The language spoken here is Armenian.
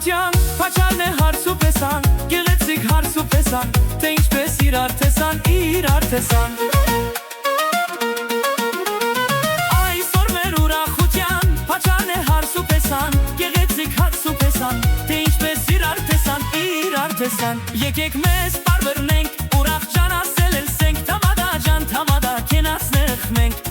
ուրախության, փաչալն է հարց ու պեսան, գեղեցիկ հարց ու պեսան, թե ինչպես իրար տեսան, իրար տեսան։ Այսօր մեր ուրախության, փաչալն է հարց ու պեսան, գեղեցիկ հարց ու պեսան, թե ինչպես իրար տեսան, իրար տեսան։ Եկեք մեզ պարբերնենք, ուրախ ջան ասել էլ սենք, թամադա ջան, թամադա կենացնենք մենք։